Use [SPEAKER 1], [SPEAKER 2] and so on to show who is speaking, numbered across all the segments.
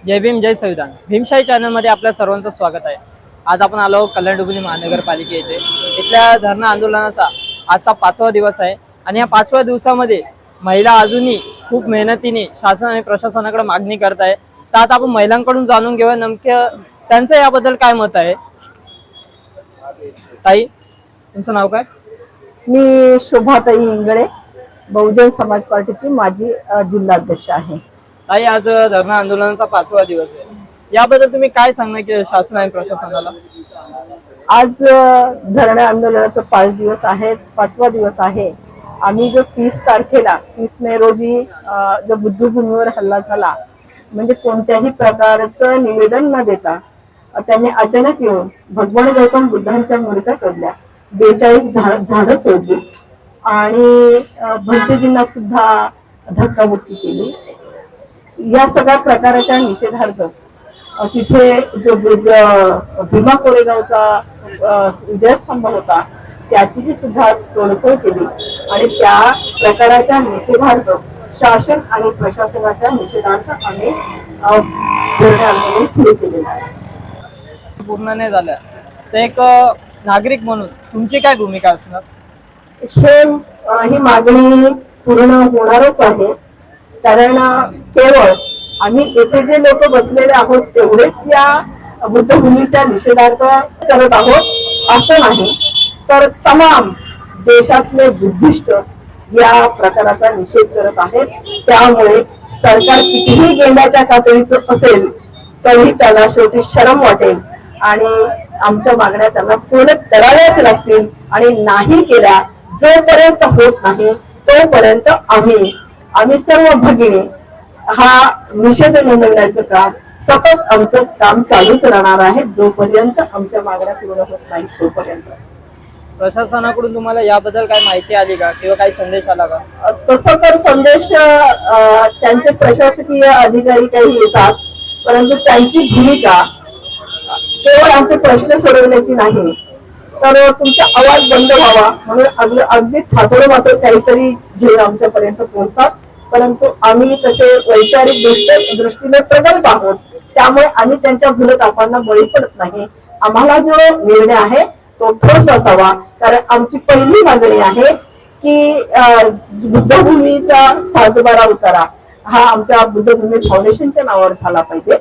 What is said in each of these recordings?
[SPEAKER 1] जय भीम जय संविधान भीमशाही चॅनलमध्ये आपल्या सर्वांचं स्वागत आहे। आज आपण आलो कल्याण डोंबिवली महानगरपालिका येथे इथल्या धरणं आंदोलनाचा आजचा 5वा दिवस आहे आणि या 5व्या दिवसामध्ये महिला अजूनही खूप मेहनतीने शासन आणि प्रशासनाकडे मागणी करत आहे। तर आता आपण महिलांकडून जाणून घेऊया नेमकं त्यांचं याबद्दल काय मत आहे। ताई, तुमचं नाव काय?
[SPEAKER 2] मी शोभाताई इंगळे, बहुजन समाज पार्टीची माजी जिल्हाध्यक्ष आहे।
[SPEAKER 1] ताई, आज धरणं आंदोलनाचा 5वा दिवस आहे, याबद्दल तुम्ही काय सांगणार की शासन आणि प्रशासनाला?
[SPEAKER 2] आज धरणे आंदोलनाचा 5 दिवस आहेत, 5वा दिवस आहे। आम्ही जो 30 तारखेला 30 मे रोजी जो बुद्धभूमीवर हल्ला झाला, म्हणजे कोणत्याही प्रकारचं निवेदन न देता त्यांनी अचानक येऊन भगवान गौतम बुद्धांच्या मूर्त्या तोडल्या, 42 झाडं तोडली आणि भंतेजींना सुद्धा धक्काबुक्की केली। या सगळ्या प्रकाराच्या निषेधार्थ तिथे जो भीमा कोरेगावचा विजयस्तंभ होता त्याची सुद्धा तोडफोड केली आणि त्या प्रकाराच्या निषेधार्थ शासन आणि प्रशासनाच्या निषेधार्थ आम्ही धरणे आंदोलन सुरू केलेलं आहे।
[SPEAKER 1] पूर्ण नाही झाल्या तर एक नागरिक म्हणून तुमची काय भूमिका असणार?
[SPEAKER 2] ही मागणी पूर्ण होणारच आहे, कारण केवळ आम्ही येथे जे लोक बसलेले आहोत तेवढेच या बुद्धभूमीच्या निषेधार्थ करत आहोत असं नाही, तर तमाम देशातले बुद्धिस्ट या प्रकाराचा निषेध करत आहेत। त्यामुळे सरकार कितीही गेंड्याच्या कातडीचं असेल तरी त्याला शेवटी शरम वाटेल आणि आमच्या मागण्या त्यांना पूर्ण कराव्याच लागतील आणि नाही केल्या जोपर्यंत होत नाही तोपर्यंत आम्ही सर्व भगिनी हा निषेध नोंदवण्याचं काम सतत आमचं काम चालूच राहणार आहे, जोपर्यंत आमच्या मागण्या पूर्ण होत नाही तोपर्यंत।
[SPEAKER 1] प्रशासनाकडून तुम्हाला याबद्दल काय माहिती आली का किंवा काही संदेश आला का?
[SPEAKER 2] तसं तर संदेश त्यांचे प्रशासकीय अधिकारी काही येतात, परंतु त्यांची भूमिका केवळ आमचे प्रश्न सोडवण्याची नाही, तर तुमचा आवाज बंद व्हावा म्हणून अगदी ठाकूर मात्र काहीतरी घेऊन आमच्यापर्यंत पोहोचतात। परंतु आम्ही तसे वैचारिक दृष्टीने प्रगल्भ आहोत, त्यामुळे आम्ही त्यांच्या भूलथापांना बळी पडत नाही। आम्हाला जो निर्णय आहे तो ठोस असावा, कारण आमची पहिली मागणी आहे की बुद्धभूमीचा 7/12 उतारा हा आमच्या बुद्धभूमी फाउंडेशनच्या नावावर झाला पाहिजे।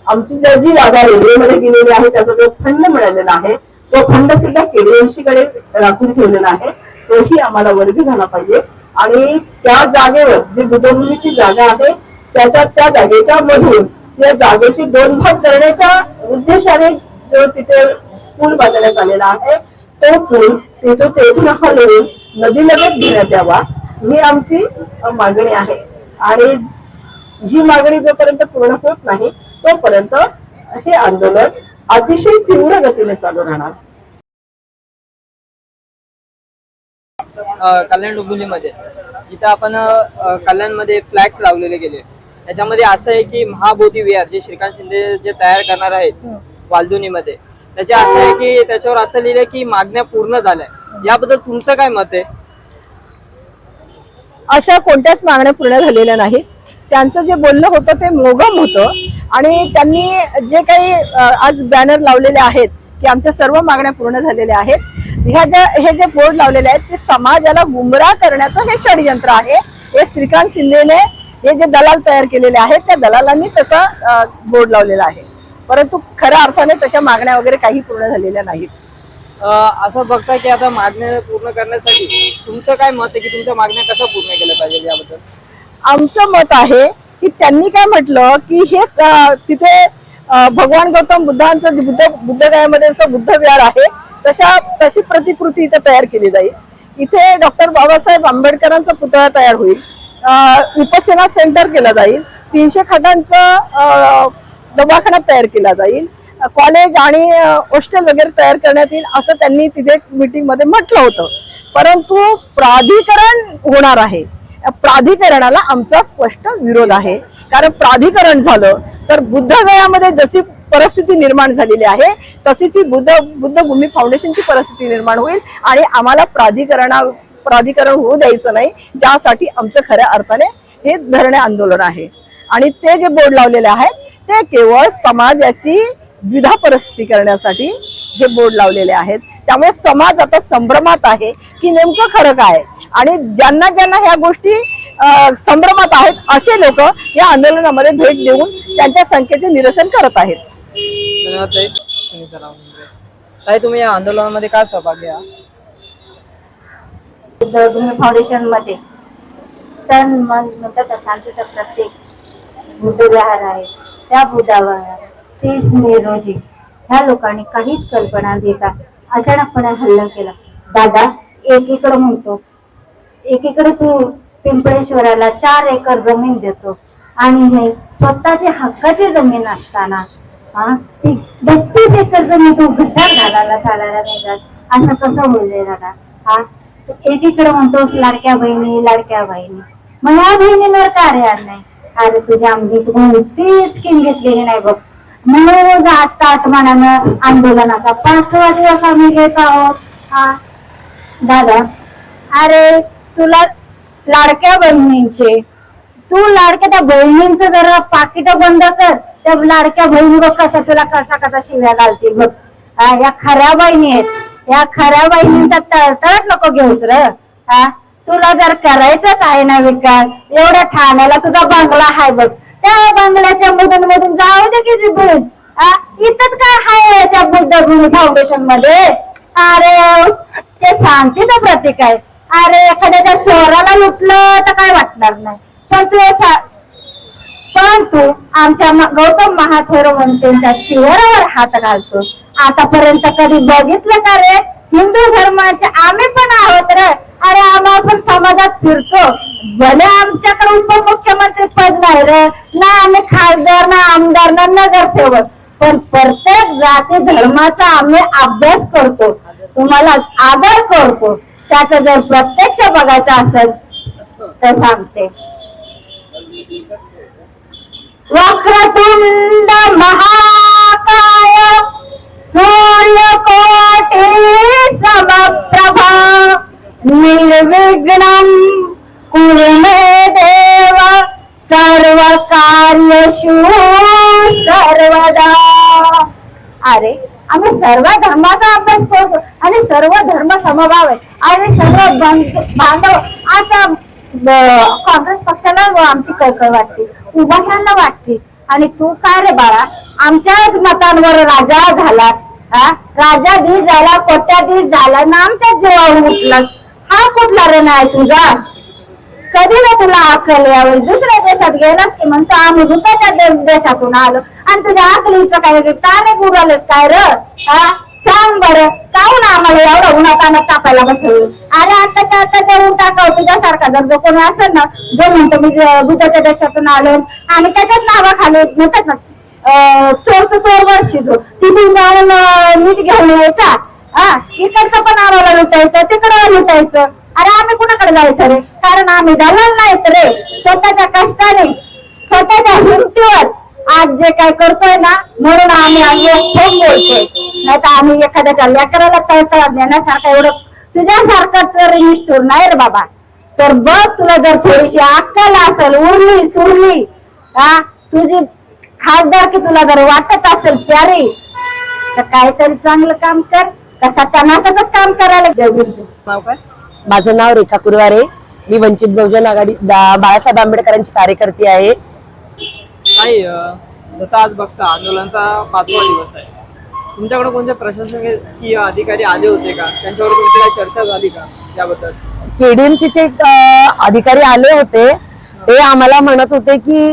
[SPEAKER 2] आमची जी जागा रेल्वेमध्ये गेलेली आहे त्याचा जो फंड मिळालेला आहे तो फंड सुद्धा केडीएमसी कडे राखून ठेवलेला आहे, तोही आम्हाला वर्ग झाला पाहिजे आणि त्या जागेवर जी बुद्धभूमीची जागा आहे त्या जागेच्या मधून या जागेचे 2 भाग करण्याच्या उद्देशाने जो तिथे पूल बांधण्यात आलेला आहे तो पूल तेथून हलवून नदीलगत घेण्यात यावा, ही आमची मागणी आहे। आणि ही मागणी जोपर्यंत पूर्ण होत नाही तोपर्यंत हे आंदोलन अतिशय तीव्र गतीने चालू राहणार।
[SPEAKER 1] कल्याण डोंबिवलीमध्ये जिथे आपण कल्याणमध्ये फ्लॅग्स लावलेले गेले, त्याच्यामध्ये असं आहे की महाबोधी विहार जे श्रीकांत शिंदे जे तयार करणार आहेत वालदुनीमध्ये, त्याचे असं आहे की त्याच्यावर असं लिहिलंय की मागण्या पूर्ण झाल्या, याबद्दल तुमचं काय मत आहे?
[SPEAKER 2] अशा कोणत्याच मागण्या पूर्ण झालेल्या नाहीत। त्यांचं जे बोलणं होतं ते मोगम होतं आणि त्यांनी जे काही आज बॅनर लावलेले आहेत की आमच्या सर्व मागण्या पूर्ण झालेल्या आहेत, हे जे बोर्ड लावलेले आहेत ते समाजाला गुमराह करण्याचं हे षडयंत्र आहे। हे श्रीकांत शिंदेने हे जे दलाल तयार केलेले आहेत त्या दलालांनी त्याचा बोर्ड लावलेला आहे, परंतु खऱ्या अर्थाने तशा मागण्या वगैरे काही पूर्ण झालेल्या नाहीत।
[SPEAKER 1] असं बघता की आता मागण्या पूर्ण करण्यासाठी तुमचं काय मत आहे की तुमच्या मागण्या कशा पूर्ण केल्या पाहिजे याबद्दल?
[SPEAKER 2] आमचं मत आहे की त्यांनी काय म्हटलं की हे तिथे भगवान गौतम बुद्धांचं बुद्धगयामध्ये जसं बुद्ध विहार आहे तशी प्रतिकृती इथे तयार केली जाईल। इथे डॉक्टर बाबासाहेब आंबेडकरांचा पुतळा तयार होईल, विपश्यना सेंटर केलं जाईल, 300 खाटांचा दवाखाना तयार केला जाईल, कॉलेज आणि हॉस्टेल वगैरे तयार करण्यात येईल असं त्यांनी तिथे मीटिंग मध्ये म्हटलं होतं। परंतु प्राधिकरण होणार आहे, प्राधिकरणाला आमचा स्पष्ट विरोध आहे, कारण प्राधिकरण झालं तर बुद्धगयामध्ये जशी परिस्थिती निर्माण झालेली आहे तशी ती बुद्धभूमी फाउंडेशनची परिस्थिती निर्माण होईल आणि आम्हाला प्राधिकरण होऊ द्यायचं नाही। त्यासाठी आमचं खऱ्या अर्थाने हे धरणे आंदोलन आहे आणि ते जे बोर्ड लावलेले आहेत ते केवळ समाजाची द्विधा परिस्थिती करण्यासाठी हे बोर्ड लावलेले आहेत. त्यामुळे समाज आता संभ्रमात आहे की नेमकं खरं काय, आणि ज्यांना ज्यांना ह्या गोष्टी संभ्रमात आहेत असे लोक या आंदोलनामध्ये भेट देऊन त्यांच्या संख्येचे निरसन करत आहेत.
[SPEAKER 1] धन्यवाद ताई. सुनीता रावनगे. ताई, तुम्ही या आंदोलनामध्ये काय सहभागी आहात?
[SPEAKER 3] बुद्ध फाउंडेशन मध्ये तन मन म्हणतात शांतीचा प्रत्येक बुद्ध विहार आहे. त्या बुद्धावर 30 मे रोजी ह्या लोकांनी काहीच कल्पना देता अचानकपणे हल्ला केला. दादा, एकीकडे म्हणतोस, एकीकडे तू पिंपळेश्वराला 4 एकर जमीन देतोस आणि हे स्वतःची हक्काची जमीन असताना ती 32 एकर जमीन तू घशात घालायला चालायला निघाल, असं कसं होईल दादा? एकीकडे म्हणतोस लाडक्या बहिणी, मग ह्या बहिणींवर का रे नाही? अरे तुझ्या आमची कोणती स्कीम घेतलेली नाही बघ, म्हणून आता आत्मानानं आंदोलनाचा 5वा दिवस आम्ही घेत आहोत. दादा, अरे तुला लाडक्या बहिणींचे, तू लाडक्या त्या बहिणींचं जरा पाकिट बंद कर. त्या लाडक्या बहिणी बघ कशा तुला कसा शिव्या घालतील बघ. या खऱ्या बहिणी आहेत, या खऱ्या बहिणींचा तळतळत नको घेऊस र. तुला जर करायचंच आहे ना विकास, एवढ्या ठाण्याला तुझा बंगला आहे बघ, त्या बंगल्याच्या मधून जाऊ दे की बुज. इथंच काय हाय त्या बुद्धभूमी फाउंडेशन मध्ये? अरे ते शांतीचं प्रतीक आहे. अरे एखाद्याच्या चोराला लुटलं तर काय वाटणार नाही, पण तू आमच्या गौतम महाथेरवंतांच्या चिवरावर हात घालतो. आतापर्यंत कधी बघितलं का रे? हिंदू धर्माचे आम्ही पण आहोत रे. अरे आम्हाला पण समाजात फिरतो, भले आमच्याकडे उपमुख्यमंत्री पद नाही रे, ना आम्ही खासदार, ना आमदार, ना नगरसेवक, पण प्रत्येक जाती धर्माचा आम्ही अभ्यास करतो, तुम्हाला आदर करतो. त्याचा जर प्रत्यक्ष बघायचा असेल तर सांगते, वक्रतुंड महाकाय सूर्यकोटि समप्रभा निर्विघ्नं कुरु मे देव सर्व कार्येषु सर्वदा. अरे आम्ही सर्व धर्माचा अभ्यास करतो आणि सर्व धर्म समभाव आहे आणि सर्व बांधव. आता काँग्रेस पक्षाला आमची कळकळ वाटते, उभाठ्यांना वाटते, आणि तू काय रे बाळा आमच्याच मतांवर राजा झालास. राजाधीश झाला, कोट्याधीश झाला ना आमच्याच जीवावर उठलास. हा कुठला रे नाही तुझा? कधी ना तुला अक्कल यावी? दुसऱ्या देशात गेलास की म्हणतो आम्ही भूताच्या देशातून आलो, आणि तुझ्या अकलीचं काय ताने उडालेत काय र? सांग बरं, काहून आम्हाला एवढं उन्हातानात तापायला बसवलं? अरे आताच्या आता देऊन टाकावं. तुझ्यासारखा जर जो कोणी असेल ना जो म्हणतो मी भूताच्या देशातून आलो, आणि त्याच्याच नावाखाली म्हणतात ना चोर वर्षीतो तिथून जाऊन नीट घेऊन यायचा. इकडचं पण आम्हाला लुटायचं, तिकडं लुटायचं. अरे आम्ही कुणाकडे जायचं रे? कारण आम्ही दलाल नाहीत रे. स्वतःच्या कष्टाने, स्वतःच्या हिमतीवर आज जे काय करतोय ना, म्हणून आम्ही ठोक बोलतोय. नाही तर आम्ही एखाद्याच्या लेकराला तळतळात देण्यासारखं एवढं तुझ्यासारखं तर निष्ठुर नाही रे बाबा. तर बघ, तुला जर थोडीशी अक्कल असेल, उरली सुरली, तुझी खासदार की तुला जर वाटत असेल प्यारी, तर काहीतरी चांगलं काम कर. कसा तनासच काम करायला. जयगुरुजी.
[SPEAKER 1] नाव काय?
[SPEAKER 4] माझं नाव रेखा कुरवारे. मी वंचित बहुजन आघाडी बाळासाहेब आंबेडकरांची कार्यकर्ती आहे.
[SPEAKER 1] ताई, जसं आज बघता आंदोलनाचा 5वा दिवस आहे, तुमच्याकडे कोणते प्रशासकीय अधिकारी आले होते का? त्यांच्यावर तुमची काही चर्चा झाली का त्याबद्दल?
[SPEAKER 4] केडीएमसीचे अधिकारी आले होते. ते आम्हाला म्हणत होते की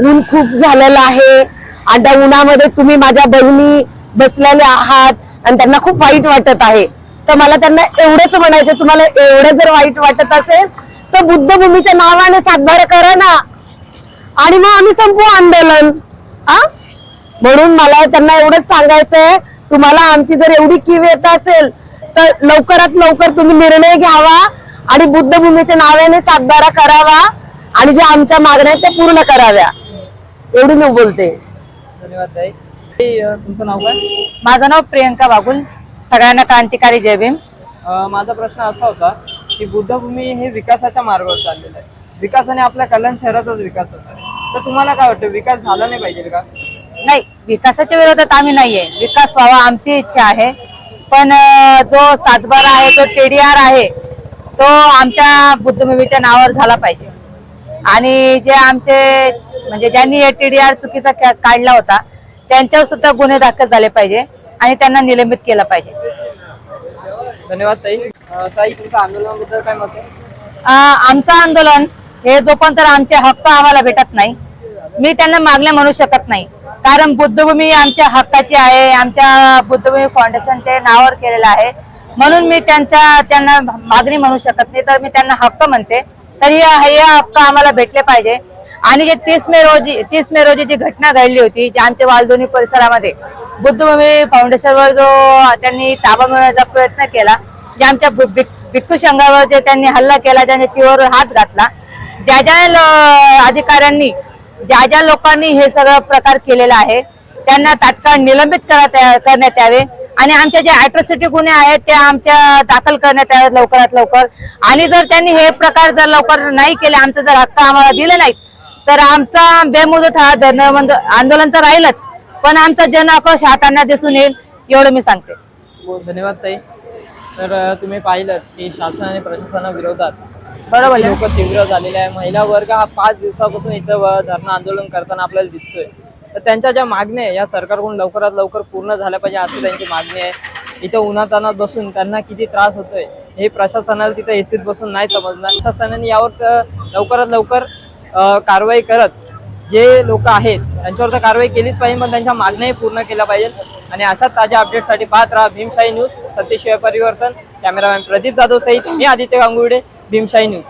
[SPEAKER 4] ऊन खूप झालेलं आहे आणि त्या उन्हामध्ये तुम्ही माझ्या बहिणी बसलेल्या आहात आणि त्यांना खूप वाईट वाटत आहे. तर मला त्यांना एवढंच म्हणायचं, तुम्हाला एवढं जर वाईट वाटत असेल तर बुद्धभूमीच्या नावाने सातबारा करा ना, आणि मग आम्ही संपू आंदोलन. म्हणून मला त्यांना एवढंच सांगायचंय, तुम्हाला आमची जर एवढी कीव येत असेल तर लवकरात लवकर तुम्ही निर्णय घ्यावा आणि बुद्धभूमीच्या नावाने सातबारा करावा आणि ज्या आमच्या मागण्या आहेत त्या पूर्ण कराव्या. एवढी मी बोलते.
[SPEAKER 1] धन्यवाद ताई. तुमचं नाव काय?
[SPEAKER 5] माझं नाव प्रियंका बागुल. सगळ्यांना क्रांतिकारी जय भीम.
[SPEAKER 1] माझा प्रश्न असा होता की बुद्धभूमी हे विकासाच्या मार्गावर चाललेलं आहे. विकासाने आपल्या कल्याण शहराचाच विकास होत आहे. तर तुम्हाला काय वाटतं, विकास झाला नाही पाहिजे का?
[SPEAKER 5] नाही, विकासाच्या विरोधात आम्ही नाहीये. विकास व्हावा आमची इच्छा आहे. पण जो 7/12 आहे, तो TDR आहे, तो आमच्या बुद्धभूमीच्या नावावर झाला पाहिजे. आणि जे आमचे म्हणजे ज्यांनी हे TDR चुकीचा काढला होता त्यांच्यावर सुद्धा गुन्हे दाखल झाले पाहिजे आणि त्यांना निलंबित केलं पाहिजे.
[SPEAKER 1] धन्यवाद ताई. ताई, तुमच्या आंदोलनाबद्दल काय मत आहे?
[SPEAKER 5] आमचं आंदोलन हे जोपर्यंत आमचे हक्क आम्हाला भेटत नाही, मी त्यांना मागण्या म्हणू शकत नाही. कारण बुद्धभूमी आमच्या हक्काची आहे, आमच्या बुद्धभूमी फाउंडेशनच्या नावावर केलेलं आहे, म्हणून मी त्यांना मागणी म्हणू शकत नाही. तर मी त्यांना हक्क म्हणते. तर हे हक्क आम्हाला भेटले पाहिजे. आणि जे 30 मे रोजी जी घटना घडली होती, जी आमच्या वालदोनी परिसरामध्ये बुद्धभूमी फाउंडेशनवर जो त्यांनी ताबा मिळवण्याचा प्रयत्न केला, जे आमच्या भिक्खू संघावर जे त्यांनी हल्ला केला, त्यांच्या जीवावर हात घातला, ज्या अधिकाऱ्यांनी ज्या लोकांनी हे सगळं प्रकार केलेला आहे त्यांना तात्काळ निलंबित करण्यात यावे. आणि आमच्या जे अॅट्रॉसिटी गुन्हे आहेत ते आमच्या दाखल करण्यात यावेत लवकरात लवकर. आणि जर त्यांनी हे प्रकार जर लवकर नाही केले, आमचे जर हक्क आम्हाला दिले नाहीत, तर आमचा बेमुदत हा आंदोलन तर राहीलच, पण आमचा जन आक्रोश हातांना दिसून येईल, एवढं मी सांगते.
[SPEAKER 1] धन्यवाद ताई. तर तुम्ही पाहिलं की शासन आणि प्रशासनाविरोधात
[SPEAKER 5] बरोबर आहे.
[SPEAKER 1] लोक तीव्र झालेले आहे. महिला वर्ग हा 5 दिवसापासून इथं धरणं आंदोलन करताना आपल्याला दिसतोय. तर त्यांच्या ज्या मागण्या आहे या सरकारकडून लवकरात लवकर पूर्ण झाल्या पाहिजे अशी त्यांची मागणी आहे. इथं उन्हातानात बसून त्यांना किती त्रास होतोय हे प्रशासनाला तिथं एसीत बसून नाही समजणार. प्रशासनाने यावर लवकरात लवकर कारवाई करत जे लोक आहेत त्यांच्यावर तर कारवाई केलीच पाहिजे, पण त्यांच्या मागण्याही पूर्ण केल्या पाहिजे. आणि अशाच ताज्या अपडेटसाठी पाहत राहा भीमशाही न्यूज. सतीश परिवर्तन, कॅमेरामॅन प्रदीप जाधव सहित मी आदित्य गांगुर्डे, भीमशाही न्यूज.